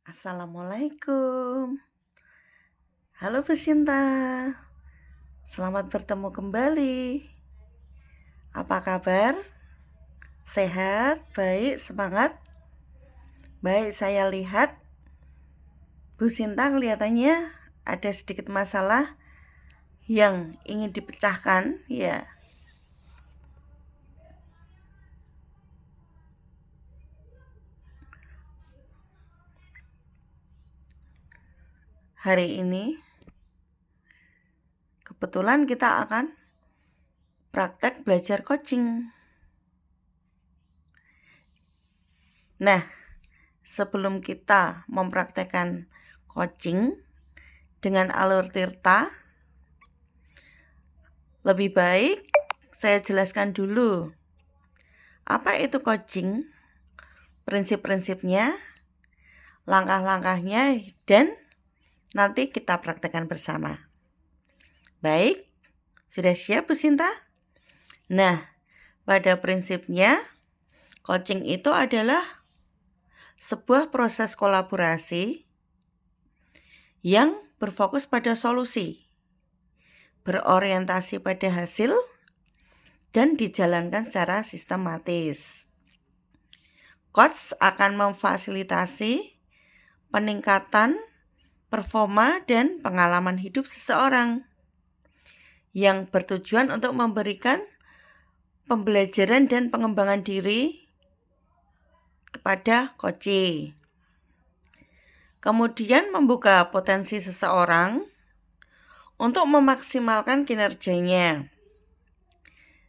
Assalamualaikum. Halo Bu Sinta, selamat bertemu kembali. Apa kabar? Sehat? Baik? Semangat? Baik, saya lihat Bu Sinta kelihatannya ada sedikit masalah yang ingin dipecahkan, ya. Hari ini kebetulan kita akan praktek belajar coaching. Nah, sebelum kita mempraktekkan coaching dengan alur tirta, lebih baik saya jelaskan dulu apa itu coaching, prinsip-prinsipnya, langkah-langkahnya, dan nanti kita praktekkan bersama. Baik, sudah siap Bu Sinta? Nah, pada prinsipnya, coaching itu adalah sebuah proses kolaborasi yang berfokus pada solusi, berorientasi pada hasil, dan dijalankan secara sistematis. Coach akan memfasilitasi peningkatan performa dan pengalaman hidup seseorang yang bertujuan untuk memberikan pembelajaran dan pengembangan diri kepada coach. Kemudian membuka potensi seseorang untuk memaksimalkan kinerjanya.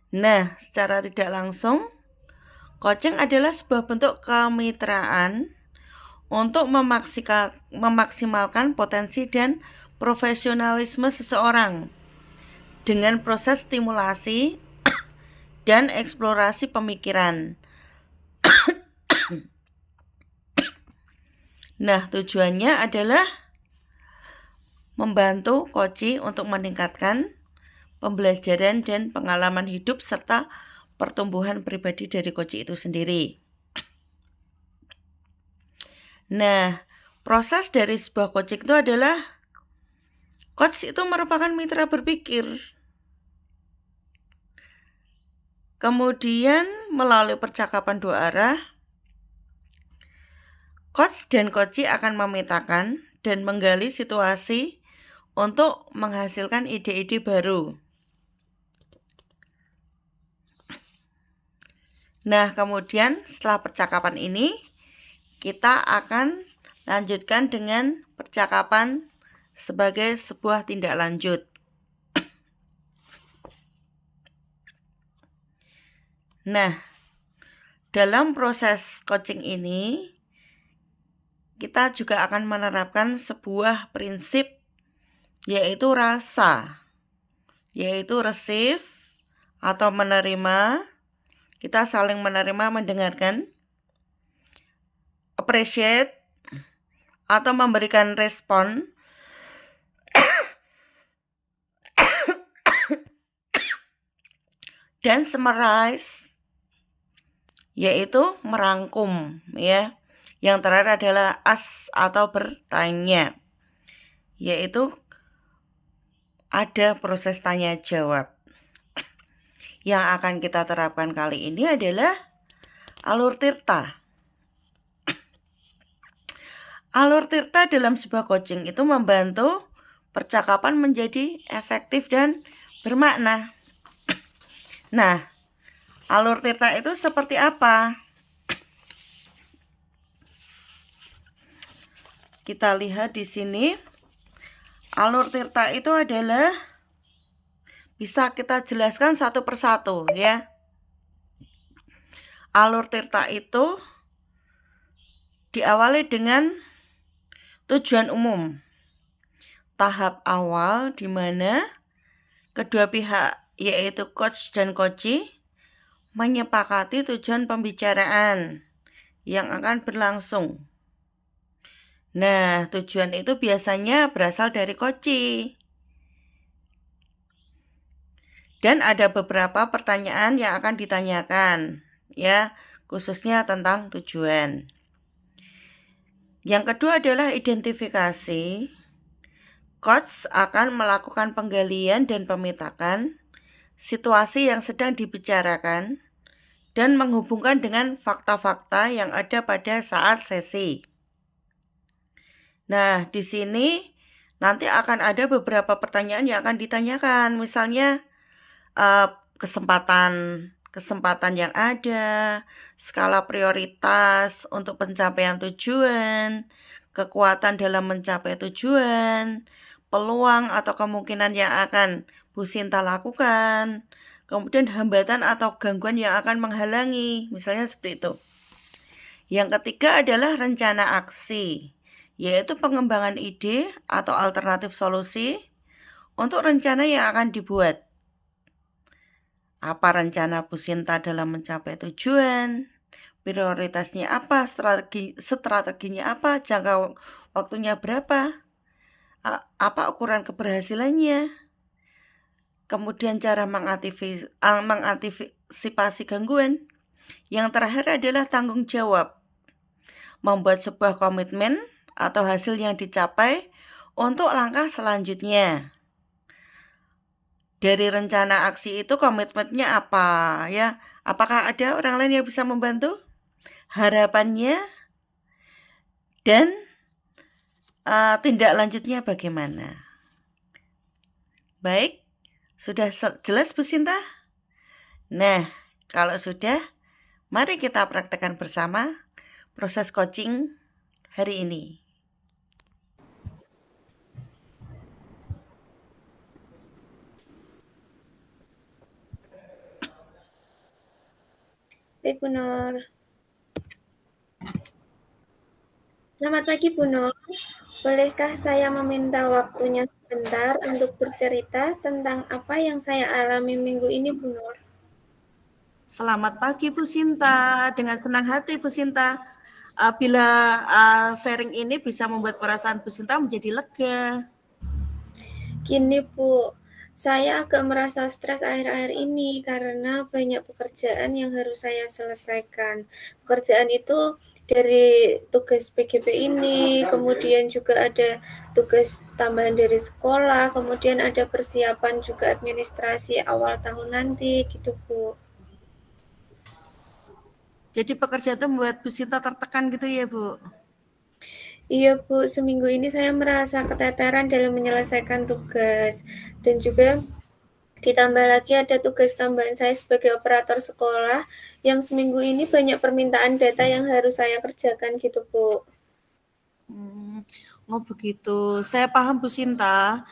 Nah, secara tidak langsung, coaching adalah sebuah bentuk kemitraan untuk memaksimalkan potensi dan profesionalisme seseorang dengan proses stimulasi dan eksplorasi pemikiran. Nah, tujuannya adalah membantu coach untuk meningkatkan pembelajaran dan pengalaman hidup serta pertumbuhan pribadi dari coach itu sendiri. Nah, proses dari sebuah coaching itu adalah coach itu merupakan mitra berpikir. Kemudian melalui percakapan dua arah, coach dan coach akan memetakan dan menggali situasi untuk menghasilkan ide-ide baru. Nah, kemudian setelah percakapan ini, kita akan lanjutkan dengan percakapan sebagai sebuah tindak lanjut. Nah, dalam proses coaching ini, kita juga akan menerapkan sebuah prinsip, yaitu rasa, yaitu receive atau menerima. Kita saling menerima, mendengarkan, appreciate atau memberikan respon, dan summarize, yaitu merangkum, ya. Yang terakhir adalah ask atau bertanya, yaitu ada proses tanya jawab. Yang akan kita terapkan kali ini adalah alur tirta. Alur tirta dalam sebuah coaching itu membantu percakapan menjadi efektif dan bermakna. Nah, alur tirta itu seperti apa? Kita lihat di sini. Alur tirta itu adalah, bisa kita jelaskan satu persatu, ya. Alur tirta itu diawali dengan tujuan umum. Tahap awal di mana kedua pihak, yaitu coach dan coachee, menyepakati tujuan pembicaraan yang akan berlangsung. Nah, tujuan itu biasanya berasal dari coachee. Dan ada beberapa pertanyaan yang akan ditanyakan, ya, khususnya tentang tujuan. Yang kedua adalah identifikasi. Coach akan melakukan penggalian dan pemetakan situasi yang sedang dibicarakan dan menghubungkan dengan fakta-fakta yang ada pada saat sesi. Nah, di sini nanti akan ada beberapa pertanyaan yang akan ditanyakan, misalnya kesempatan yang ada, skala prioritas untuk pencapaian tujuan, kekuatan dalam mencapai tujuan, peluang atau kemungkinan yang akan Bu Sinta lakukan, kemudian hambatan atau gangguan yang akan menghalangi, misalnya seperti itu. Yang ketiga adalah rencana aksi, yaitu pengembangan ide atau alternatif solusi untuk rencana yang akan dibuat. Apa rencana Bu Sinta dalam mencapai tujuan? Prioritasnya apa? Strateginya apa? Jangka waktunya berapa? Apa ukuran keberhasilannya? Kemudian cara mengantisipasi gangguan. Yang terakhir adalah tanggung jawab. Membuat sebuah komitmen atau hasil yang dicapai untuk langkah selanjutnya. Dari rencana aksi itu komitmennya apa ya? Apakah ada orang lain yang bisa membantu? Harapannya dan tindak lanjutnya bagaimana? Baik, sudah jelas Bu Sinta? Nah, kalau sudah, mari kita praktekkan bersama proses coaching hari ini. Baik, Bu Nur. Selamat pagi, Bu Nur. Bolehkah saya meminta waktunya sebentar untuk bercerita tentang apa yang saya alami minggu ini, Bu Nur? Selamat pagi Bu Sinta, dengan senang hati Bu Sinta. Bila sharing ini bisa membuat perasaan Bu Sinta menjadi lega. Gini, Bu, saya agak merasa stres akhir-akhir ini karena banyak pekerjaan yang harus saya selesaikan. Pekerjaan itu dari tugas PGP ini, kemudian juga ada tugas tambahan dari sekolah, kemudian ada persiapan juga administrasi awal tahun nanti, gitu, Bu. Jadi pekerjaan itu membuat Bu Sinta tertekan gitu ya Bu? Iya, Bu, seminggu ini saya merasa keteteran dalam menyelesaikan tugas dan juga ditambah lagi ada tugas tambahan saya sebagai operator sekolah yang seminggu ini banyak permintaan data yang harus saya kerjakan gitu, Bu. Oh begitu. Saya paham Bu Sinta.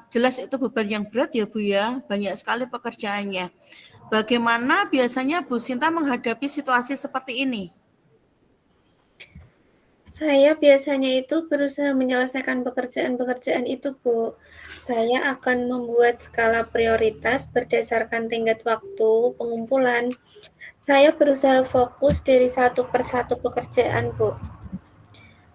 Jelas itu beban yang berat ya Bu ya. Banyak sekali pekerjaannya. Bagaimana biasanya Bu Sinta menghadapi situasi seperti ini? Saya biasanya itu berusaha menyelesaikan pekerjaan-pekerjaan itu, Bu. Saya akan membuat skala prioritas berdasarkan tenggat waktu pengumpulan. Saya berusaha fokus dari satu persatu pekerjaan, Bu.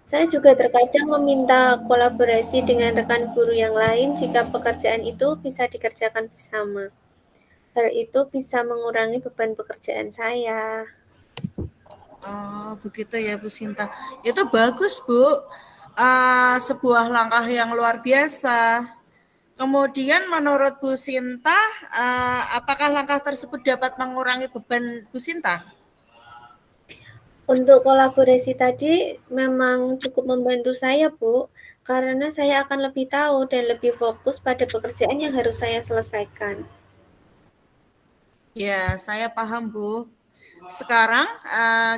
Saya juga terkadang meminta kolaborasi dengan rekan guru yang lain jika pekerjaan itu bisa dikerjakan bersama. Hal itu bisa mengurangi beban pekerjaan saya. Oh, begitu ya Bu Sinta. Itu bagus Bu. Sebuah langkah yang luar biasa. Kemudian menurut Bu Sinta, apakah langkah tersebut dapat mengurangi beban Bu Sinta? Untuk kolaborasi tadi memang cukup membantu saya, Bu, karena saya akan lebih tahu dan lebih fokus pada pekerjaan yang harus saya selesaikan. Ya, saya paham Bu. Sekarang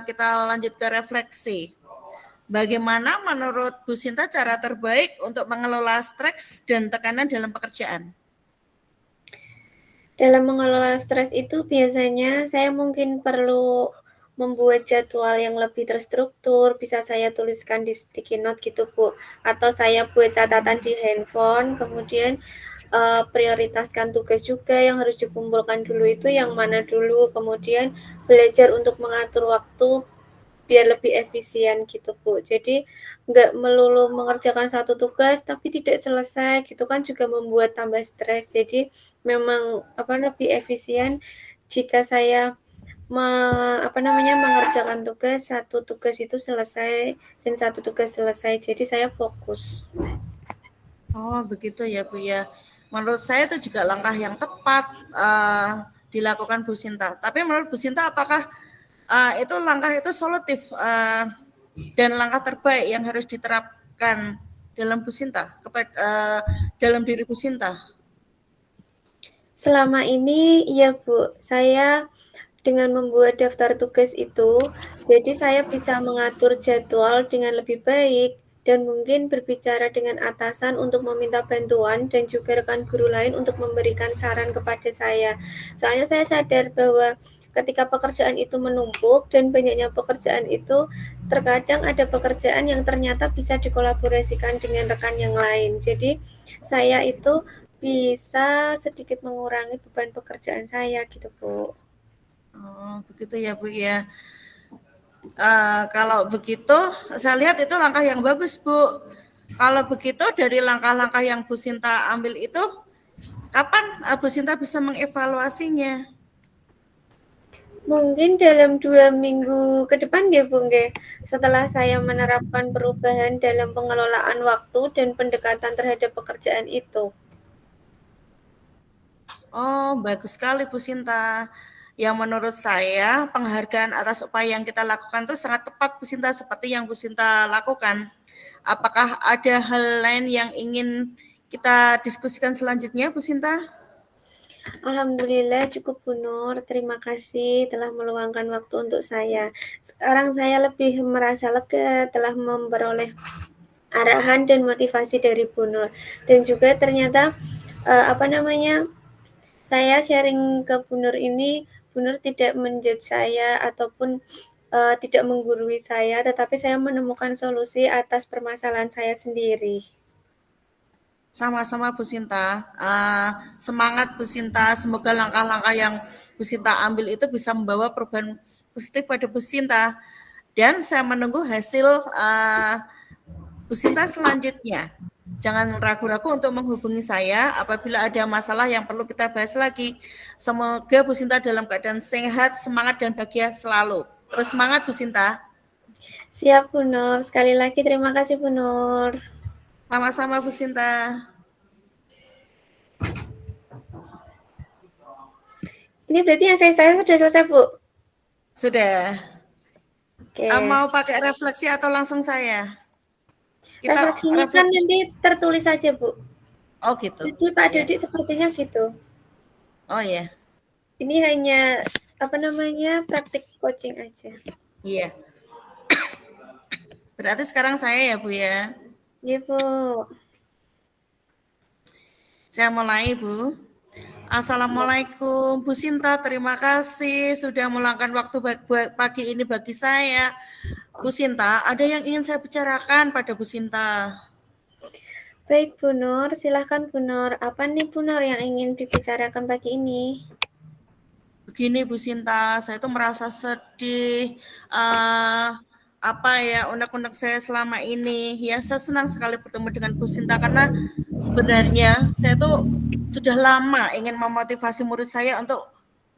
kita lanjut ke refleksi. Bagaimana menurut Bu Sinta cara terbaik untuk mengelola stres dan tekanan dalam pekerjaan? Dalam mengelola stres itu biasanya saya mungkin perlu membuat jadwal yang lebih terstruktur, bisa saya tuliskan di sticky note gitu, Bu, atau saya buat catatan di handphone, kemudian prioritaskan tugas juga yang harus dikumpulkan dulu itu yang mana dulu, kemudian belajar untuk mengatur waktu biar lebih efisien gitu, Bu. Jadi nggak melulu mengerjakan satu tugas tapi tidak selesai gitu kan juga membuat tambah stres. Jadi memang lebih efisien jika saya mengerjakan tugas, satu tugas itu selesai dan satu tugas selesai. Jadi saya fokus. Oh, begitu ya, Bu, ya. Menurut saya itu juga langkah yang tepat dilakukan Bu Sinta. Tapi menurut Bu Sinta apakah itu langkah itu solutif dan langkah terbaik yang harus diterapkan dalam Bu Sinta dalam diri Bu Sinta? Selama ini, iya Bu, saya dengan membuat daftar tugas itu, jadi saya bisa mengatur jadwal dengan lebih baik dan mungkin berbicara dengan atasan untuk meminta bantuan dan juga rekan guru lain untuk memberikan saran kepada saya. Soalnya saya sadar bahwa ketika pekerjaan itu menumpuk dan banyaknya pekerjaan itu, terkadang ada pekerjaan yang ternyata bisa dikolaborasikan dengan rekan yang lain. Jadi saya itu bisa sedikit mengurangi beban pekerjaan saya gitu, Bu. Oh, begitu ya, Bu, ya. Kalau begitu, saya lihat itu langkah yang bagus, Bu. Kalau begitu, dari langkah-langkah yang Bu Sinta ambil itu, kapan Bu Sinta bisa mengevaluasinya? Mungkin dalam 2 minggu ke depan ya, Bu, nggih. Setelah saya menerapkan perubahan dalam pengelolaan waktu dan pendekatan terhadap pekerjaan itu. Oh, bagus sekali Bu Sinta. Yang menurut saya penghargaan atas upaya yang kita lakukan itu sangat tepat Bu Sinta, seperti yang Bu Sinta lakukan. Apakah ada hal lain yang ingin kita diskusikan selanjutnya Bu Sinta? Alhamdulillah cukup, Bu Nur. Terima kasih telah meluangkan waktu untuk saya. Sekarang saya lebih merasa lega telah memperoleh arahan dan motivasi dari Bu Nur. Dan juga ternyata, saya sharing ke Bu Nur ini, Bu Nur tidak menjudge saya ataupun tidak menggurui saya, tetapi saya menemukan solusi atas permasalahan saya sendiri. Sama-sama Bu Sinta. Semangat Bu Sinta. Semoga langkah-langkah yang Bu Sinta ambil itu bisa membawa perubahan positif pada Bu Sinta. Dan saya menunggu hasil Bu Sinta selanjutnya. Jangan ragu-ragu untuk menghubungi saya apabila ada masalah yang perlu kita bahas lagi. Semoga Bu Sinta dalam keadaan sehat, semangat, dan bahagia selalu. Terus semangat Bu Sinta. Siap, Bu Nur. Sekali lagi terima kasih, Bu Nur. Sama-sama Bu Sinta. Ini berarti yang saya sudah selesai, Bu. Sudah. Oke. Mau pakai refleksi atau langsung saya? Kita Refleksinya kan refleksi. nanti tertulis saja, Bu. Oh gitu. Jadi Pak Ya. Dodi sepertinya gitu. Oh ya. Ini hanya praktik coaching aja. Iya. Berarti sekarang saya ya Bu ya. Iya, Bu. Saya mulai Bu. Siap. Assalamualaikum Bu Sinta, terima kasih sudah meluangkan waktu pagi ini bagi saya. Bu Sinta, ada yang ingin saya bicarakan pada Bu Sinta. Baik, Bu Nur. Silahkan, Bu Nur. Apa nih, Bu Nur, yang ingin dibicarakan pagi ini? Begini Bu Sinta, saya tuh merasa sedih. Uh, apa ya unek-unek saya selama ini. Ya saya senang sekali bertemu dengan Bu Sinta karena sebenarnya saya tuh sudah lama ingin memotivasi murid saya untuk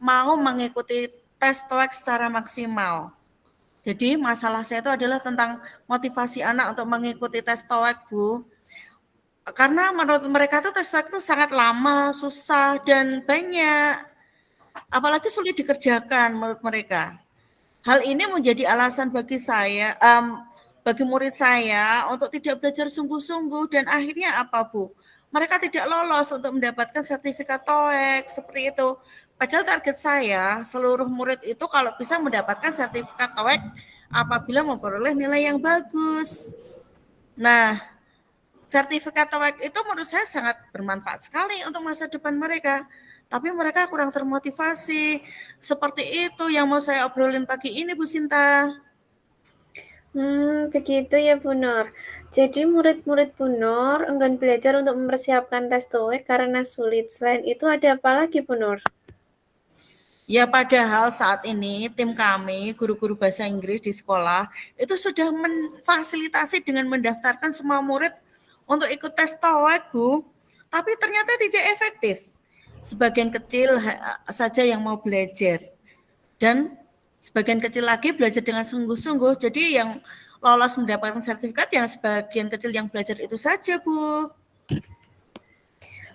mau mengikuti tes TOEIC secara maksimal. Jadi masalah saya itu adalah tentang motivasi anak untuk mengikuti tes TOEIC, Bu. Karena menurut mereka tuh tes TOEIC itu sangat lama, susah, dan banyak. Apalagi sulit dikerjakan menurut mereka. Hal ini menjadi alasan bagi saya, bagi murid saya untuk tidak belajar sungguh-sungguh dan akhirnya apa Bu? Mereka tidak lolos untuk mendapatkan sertifikat TOEIC seperti itu. Padahal target saya seluruh murid itu kalau bisa mendapatkan sertifikat TOEIC apabila memperoleh nilai yang bagus. Nah, sertifikat TOEIC itu menurut saya sangat bermanfaat sekali untuk masa depan mereka. Tapi mereka kurang termotivasi. Seperti itu yang mau saya obrolin pagi ini, Bu Sinta. Begitu ya, Bu Nur. Jadi murid-murid Bu Nur enggan belajar untuk mempersiapkan tes TOEIC karena sulit. Selain itu ada apa lagi, Bu Nur? Ya padahal saat ini tim kami, guru-guru bahasa Inggris di sekolah, itu sudah memfasilitasi dengan mendaftarkan semua murid untuk ikut tes TOEIC, Bu. Tapi ternyata tidak efektif. Sebagian kecil saja yang mau belajar. dan sebagian kecil lagi belajar dengan sungguh-sungguh. Jadi yang lolos mendapatkan sertifikat yang sebagian kecil yang belajar itu saja, Bu.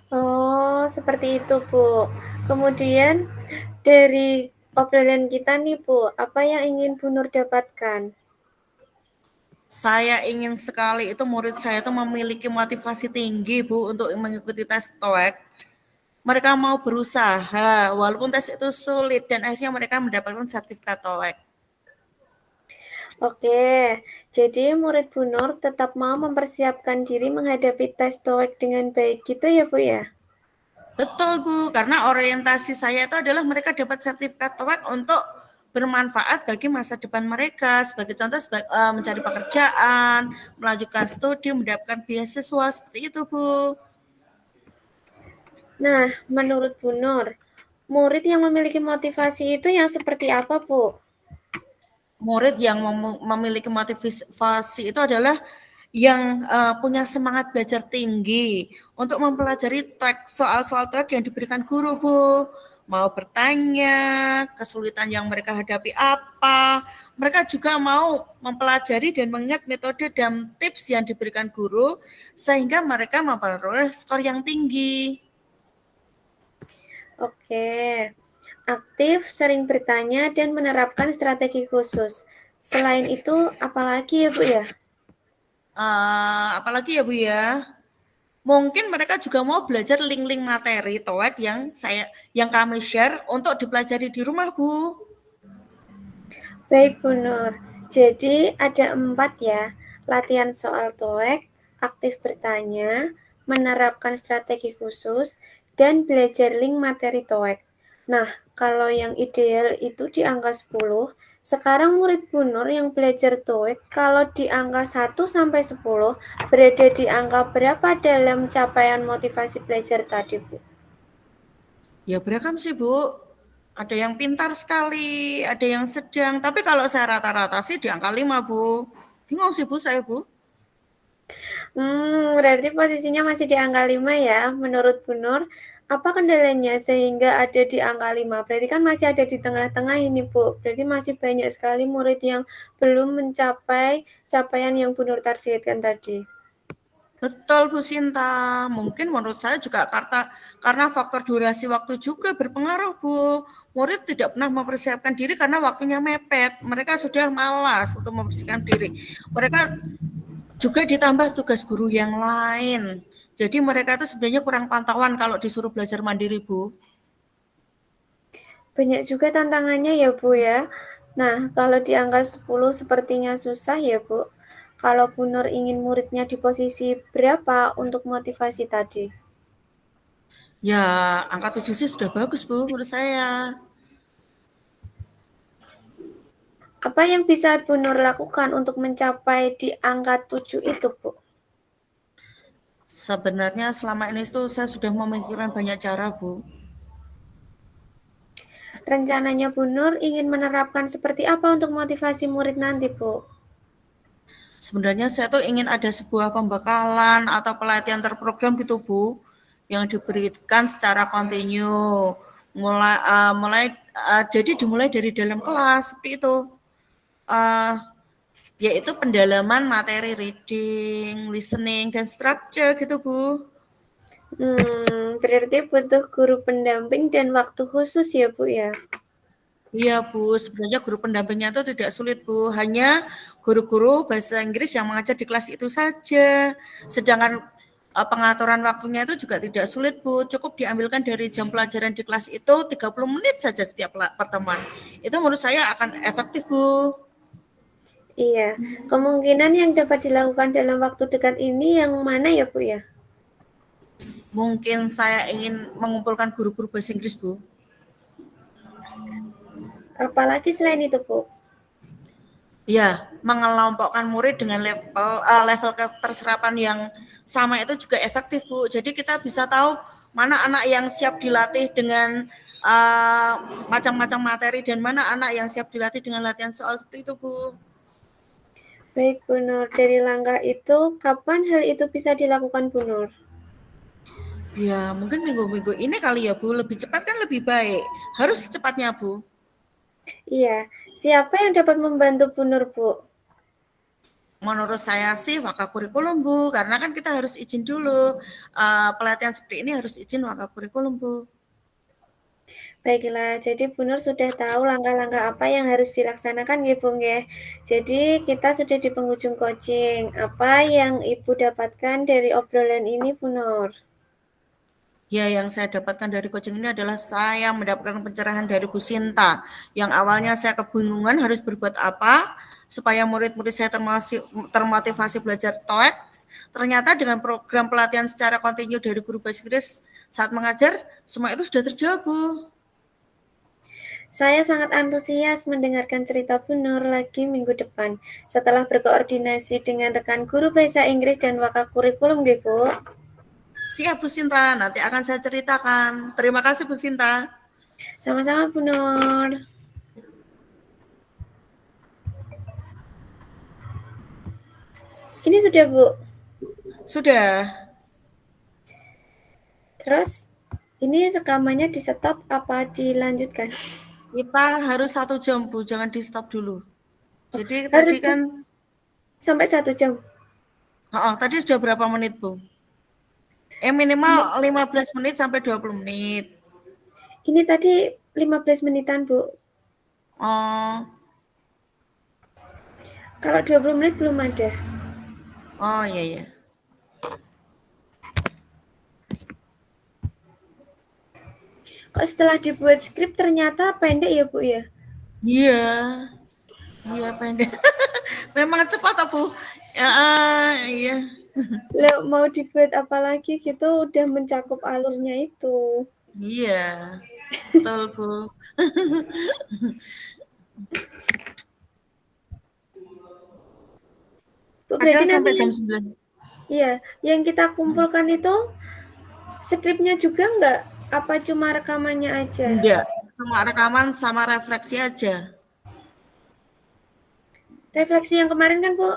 Oh, seperti itu, Bu. Kemudian dari obrolan kita nih, Bu, apa yang ingin Bu Nur dapatkan? Saya ingin sekali itu murid saya itu memiliki motivasi tinggi, Bu, untuk mengikuti tes TOEIC. Mereka mau berusaha, walaupun tes itu sulit, dan akhirnya mereka mendapatkan sertifikat TOEIC. Oke, jadi murid Bu Nur tetap mau mempersiapkan diri menghadapi tes TOEIC dengan baik gitu ya, Bu ya? Betul, Bu, karena orientasi saya itu adalah mereka dapat sertifikat TOEIC untuk bermanfaat bagi masa depan mereka. Sebagai contoh, mencari pekerjaan, melanjutkan studi, mendapatkan beasiswa, seperti itu, Bu. Nah, menurut Bu Nur, murid yang memiliki motivasi itu yang seperti apa, Bu? Murid yang memiliki motivasi itu adalah yang punya semangat belajar tinggi untuk mempelajari soal-soal TOEIC yang diberikan guru, Bu. Mau bertanya, kesulitan yang mereka hadapi apa. Mereka juga mau mempelajari dan mengingat metode dan tips yang diberikan guru sehingga mereka memperoleh skor yang tinggi. Oke, aktif, sering bertanya, dan menerapkan strategi khusus. Selain itu, apalagi ya, Bu ya? Apalagi ya, Bu ya? Mungkin mereka juga mau belajar link-link materi TOEIC yang kami share untuk dipelajari di rumah, Bu. Baik, Bu Nur. Jadi ada 4 ya, latihan soal TOEIC, aktif bertanya, menerapkan strategi khusus, dan belajar link materi TOEIC. Nah, kalau yang ideal itu di angka 10, sekarang murid Bu Nur yang belajar TOEIC kalau di angka 1 sampai 10 berada di angka berapa dalam capaian motivasi belajar tadi, Bu? Ya beragam sih, Bu. Ada yang pintar sekali, ada yang sedang. Tapi kalau saya rata-rata sih di angka 5, Bu. Bingung sih, Bu, saya, Bu. Berarti posisinya masih di angka 5 ya, menurut Bu Nur. Apa kendalanya sehingga ada di angka 5? Berarti kan masih ada di tengah-tengah ini, Bu. Berarti masih banyak sekali murid yang belum mencapai capaian yang Bu Nur targetkan tadi. Betul, Bu Sinta. Mungkin menurut saya juga karena faktor durasi waktu juga berpengaruh, Bu. Murid tidak pernah mempersiapkan diri karena waktunya mepet. Mereka sudah malas untuk mempersiapkan diri. Mereka juga ditambah tugas guru yang lain. Jadi mereka itu sebenarnya kurang pantauan kalau disuruh belajar mandiri, Bu. Banyak juga tantangannya ya, Bu ya. Nah, kalau di angka 10 sepertinya susah ya, Bu. Kalau Bu Nur ingin muridnya di posisi berapa untuk motivasi tadi? Ya, angka 7 sih sudah bagus, Bu, menurut saya. Apa yang bisa Bu Nur lakukan untuk mencapai di angka 7 itu, Bu? Sebenarnya selama ini itu saya sudah memikirkan banyak cara, Bu. Rencananya Bu Nur ingin menerapkan seperti apa untuk motivasi murid nanti, Bu? Sebenarnya saya tuh ingin ada sebuah pembekalan atau pelatihan terprogram gitu, Bu, yang diberikan secara kontinu. Jadi dimulai dari dalam kelas seperti itu. Uh, Yaitu pendalaman materi reading, listening, dan structure gitu, Bu. Berarti butuh guru pendamping dan waktu khusus ya, Bu ya? Iya, Bu, sebenarnya guru pendampingnya itu tidak sulit, Bu. Hanya guru-guru bahasa Inggris yang mengajar di kelas itu saja. Sedangkan pengaturan waktunya itu juga tidak sulit, Bu. Cukup diambilkan dari jam pelajaran di kelas itu 30 menit saja setiap pertemuan. Itu menurut saya akan efektif, Bu. Iya. Kemungkinan yang dapat dilakukan dalam waktu dekat ini yang mana ya, Bu ya? Mungkin saya ingin mengumpulkan guru-guru bahasa Inggris, Bu. Apalagi selain itu, Bu? Ya, mengelompokkan murid dengan level keterserapan yang sama itu juga efektif, Bu. Jadi kita bisa tahu mana anak yang siap dilatih dengan macam-macam materi dan mana anak yang siap dilatih dengan latihan soal seperti itu, Bu. Baik, Bu Nur. Dari langkah itu, kapan hal itu bisa dilakukan, Bu Nur? Ya, mungkin minggu-minggu ini kali ya, Bu. Lebih cepat kan lebih baik. Harus secepatnya, Bu. Iya. Siapa yang dapat membantu Bu Nur, Bu? Menurut saya sih Wakakurikulum, Bu, karena kan kita harus izin dulu, pelatihan seperti ini harus izin Wakakurikulum, Bu. Baiklah, jadi Bu Nur sudah tahu langkah-langkah apa yang harus dilaksanakan nggih, Bu, nggih. Jadi kita sudah di penghujung coaching. Apa yang Ibu dapatkan dari obrolan ini, Bu Nur? Ya, yang saya dapatkan dari coaching ini adalah saya mendapatkan pencerahan dari Bu Sinta. Yang awalnya saya kebingungan harus berbuat apa supaya murid-murid saya termotivasi belajar TOEIC. Ternyata dengan program pelatihan secara kontinu dari guru bahasa Inggris saat mengajar, semua itu sudah terjawab, Bu. Saya sangat antusias mendengarkan cerita Bu Nur lagi minggu depan. Setelah berkoordinasi dengan rekan guru bahasa Inggris dan Wakakurikulum, nggih, Bu. Siap, Bu Sinta. Nanti akan saya ceritakan. Terima kasih, Bu Sinta. Sama-sama, Bu Nur. Ini sudah, Bu. Sudah. Terus, ini rekamannya di stop apa dilanjutkan? Kita harus 1 jam, Bu. Jangan di stop dulu. Oh, Jadi tadi harus kan, sampai 1 jam. tadi sudah berapa menit, Bu? Minimal 15 menit sampai 20 menit. Ini tadi 15 menitan, Bu. Oh, Kalau 20 menit belum ada. oh iya ya. Kok setelah dibuat skrip ternyata pendek ya, Bu ya? Iya, iya pendek. Memang cepat Bu. Ya, iya. Lah mau dibuat apa lagi gitu udah mencakup alurnya itu. Iya. Betul, Bu. Bu, berarti Padahal nanti sampai jam yang 9. iya, yang kita kumpulkan itu skripnya juga nggak? Apa cuma rekamannya aja? Enggak, cuma rekaman sama refleksi aja. Refleksi yang kemarin kan, Bu?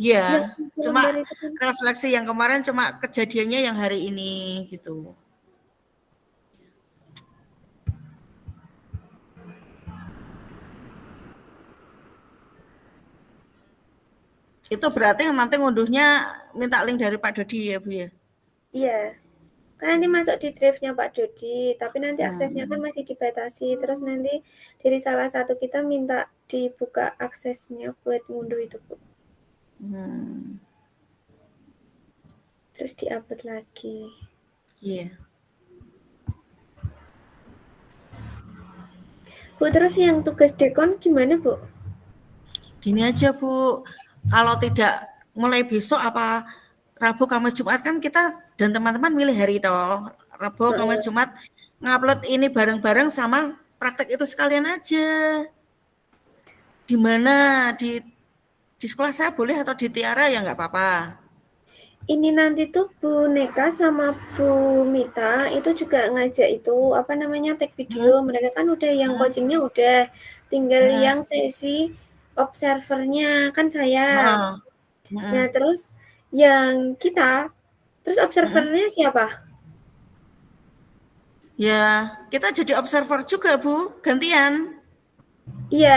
Iya, Yang cuma lembar itu kan. refleksi yang kemarin cuma kejadiannya yang hari ini gitu. Itu berarti nanti ngunduhnya minta link dari Pak Dodi ya, Bu ya? Iya. Kan nanti masuk di drive-nya Pak Dodi, tapi nanti aksesnya kan Hmm. masih dibatasi. Terus nanti dari salah satu kita minta dibuka aksesnya buat ngunduh itu, Bu. Hmm. Terus diupload lagi. Iya. Bu, terus yang tugas dekon gimana, Bu? Gini aja Bu, kalau tidak mulai besok apa Rabu, Kamis, Jumat kan kita dan teman-teman milih hari toh. Rabu, Kamis, Heeh. Jumat ngupload ini bareng-bareng sama praktek itu sekalian aja. Di mana di sekolah saya boleh atau di Tiara ya nggak apa-apa. Ini nanti tuh Bu Neka sama Bu Mita itu juga ngajak itu apa namanya tag video. Hmm, Mereka kan udah yang hmm, coachingnya udah, tinggal hmm, yang sesi observernya kan saya. hmm, Nah hmm, terus yang kita, terus hmm. observernya siapa? Ya, kita jadi observer juga Bu, gantian. Iya,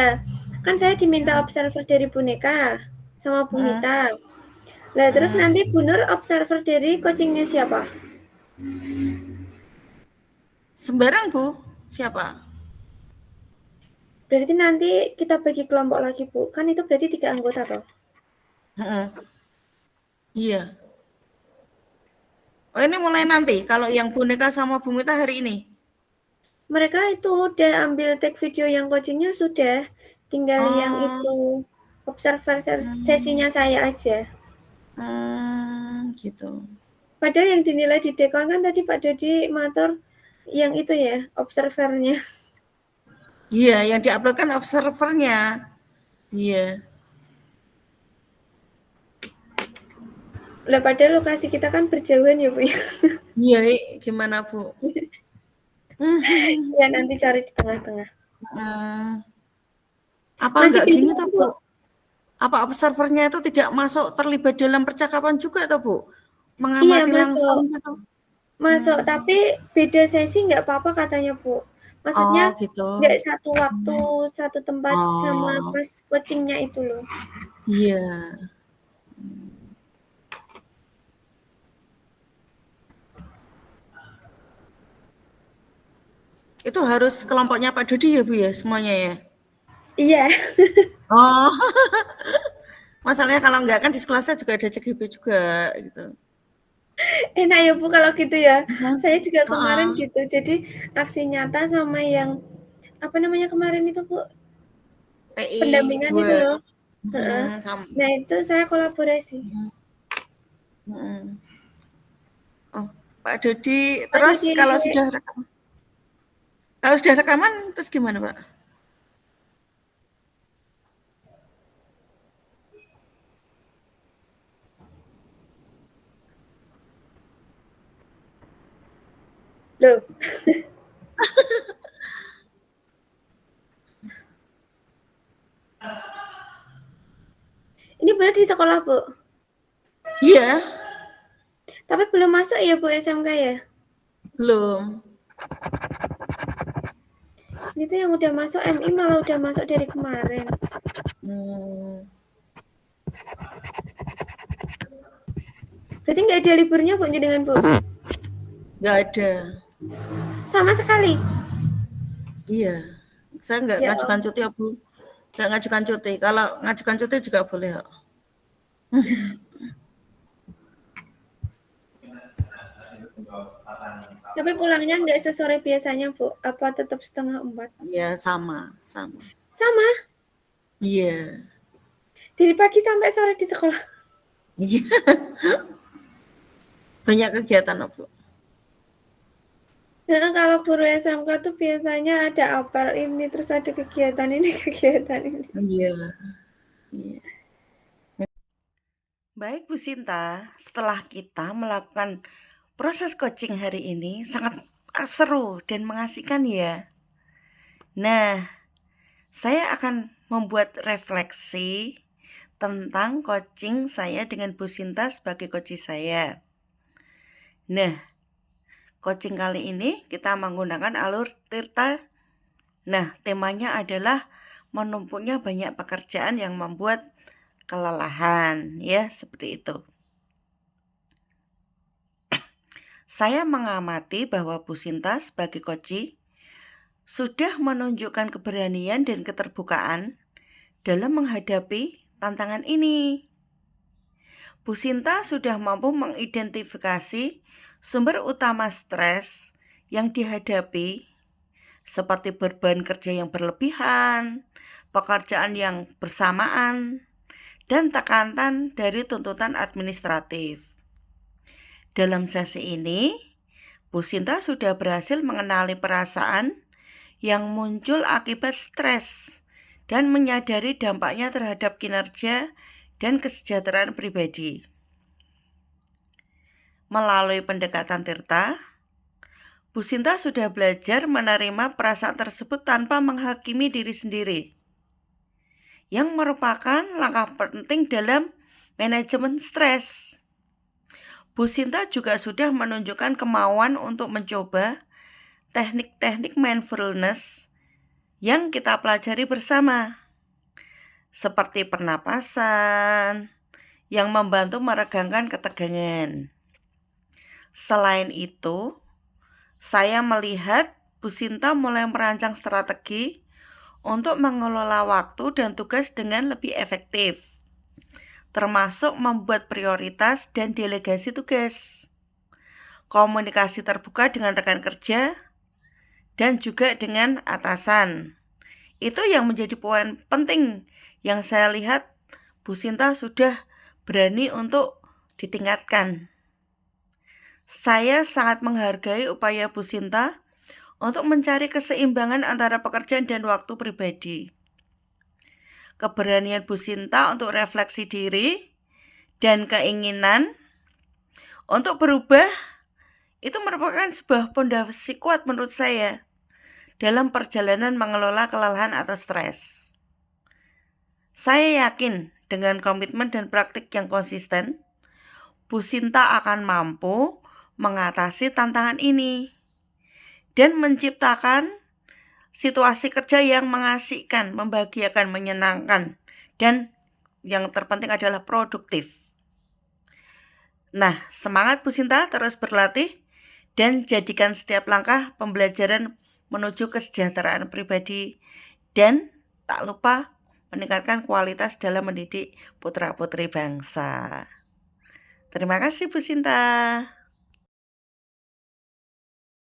kan saya diminta observer dari Bu Neka sama Bu Hmm, Mita. Lah terus hmm. nanti Bu Nur observer dari coachingnya siapa? Sembarang Bu, siapa? Berarti nanti kita bagi kelompok lagi, Bu. Kan itu berarti 3 anggota toh. Hmm, iya. Oh ini mulai nanti, kalau yang boneka sama Bu Mita hari ini? Mereka itu udah ambil tag video yang coachingnya sudah. Tinggal yang Oh, itu observer hmm, sesinya saya aja. gitu. Padahal yang dinilai di dekon kan tadi Pak Dodi matur yang itu ya, observernya. Iya, yang diupload kan observernya. Iya, Lah padahal lokasi kita kan berjauhan ya, Bu ya. iya, gimana Bu? Ya nanti cari di tengah-tengah. Hmm, apa Masih enggak gini bingung, tuh Bu? Bu? Apa observernya itu tidak masuk terlibat dalam percakapan juga tuh Bu? Iya, Mengamati langsung masuk. gitu. Masuk, Hmm, tapi beda sesi nggak apa-apa katanya, Bu. Maksudnya Oh gitu. nggak satu waktu, satu tempat sama Oh pas coaching-nya itu loh. iya. Itu harus kelompoknya Pak Dodi ya Bu ya semuanya ya? Iya, Oh, masalahnya kalau enggak kan di sekelas saya juga ada CGB juga gitu. enak ya Bu kalau gitu ya. Mhm. Saya juga kemarin Heeh. gitu, jadi aksi nyata sama yang, apa namanya kemarin itu Bu, PI pendampingan itu 2. loh. Heeh. Mhm, Nah itu saya kolaborasi. mhm, mhm. Oh, Pak Dodi Aduh terus di kalau sudah rekaman terus gimana, Pak? loh, ini benar di sekolah Bu, Iya, tapi belum masuk ya Bu SMK ya? belum. Ini tuh yang udah masuk MI malah udah masuk dari kemarin. Hmm, Berarti nggak ada liburnya Bu dengan Bu? nggak ada. Sama sekali. Iya, saya nggak Ya ngajukan cuti ya, Bu. Nggak ngajukan cuti. Kalau ngajukan cuti juga boleh kok. tapi pulangnya nggak sesore biasanya Bu? Apa tetap 3:30? Iya, sama, sama. Sama, Iya, dari pagi sampai sore di sekolah. iya. Banyak kegiatan, Bu. Nah, kalau guru SMK tuh biasanya ada apel ini, terus ada kegiatan ini, kegiatan ini. Iya, iya. Baik Bu Sinta, setelah kita melakukan proses coaching hari ini sangat seru dan mengasihkan ya. Nah, saya akan membuat refleksi tentang coaching saya dengan Bu Sinta sebagai coach saya. Nah, coaching kali ini kita menggunakan alur Tirta. Nah, temanya adalah menumpuknya banyak pekerjaan yang membuat kelelahan, ya, seperti itu. Saya mengamati bahwa Bu Sinta sebagai coach sudah menunjukkan keberanian dan keterbukaan dalam menghadapi tantangan ini. Bu Sinta sudah mampu mengidentifikasi sumber utama stres yang dihadapi, seperti beban kerja yang berlebihan, pekerjaan yang bersamaan, dan tekanan dari tuntutan administratif. Dalam sesi ini, Bu Sinta sudah berhasil mengenali perasaan yang muncul akibat stres dan menyadari dampaknya terhadap kinerja dan kesejahteraan pribadi. Melalui pendekatan Tirta, Bu Sinta sudah belajar menerima perasaan tersebut tanpa menghakimi diri sendiri, yang merupakan langkah penting dalam manajemen stres. Bu Sinta juga sudah menunjukkan kemauan untuk mencoba teknik-teknik mindfulness yang kita pelajari bersama, seperti pernapasan yang membantu meregangkan ketegangan. Selain itu, saya melihat Bu Sinta mulai merancang strategi untuk mengelola waktu dan tugas dengan lebih efektif, termasuk membuat prioritas dan delegasi tugas, komunikasi terbuka dengan rekan kerja, dan juga dengan atasan. Itu yang menjadi poin penting yang saya lihat Bu Sinta sudah berani untuk ditingkatkan. Saya sangat menghargai upaya Bu Sinta untuk mencari keseimbangan antara pekerjaan dan waktu pribadi. Keberanian Bu Sinta untuk refleksi diri dan keinginan untuk berubah itu merupakan sebuah fondasi kuat menurut saya dalam perjalanan mengelola kelelahan atau stres. Saya yakin dengan komitmen dan praktik yang konsisten, Bu Sinta akan mampu mengatasi tantangan ini dan menciptakan situasi kerja yang mengasihkan, membahagiakan, menyenangkan, dan yang terpenting adalah produktif. Nah, semangat Bu Sinta, terus berlatih dan jadikan setiap langkah pembelajaran menuju kesejahteraan pribadi, dan tak lupa meningkatkan kualitas dalam mendidik putra-putri bangsa. Terima kasih Bu Sinta.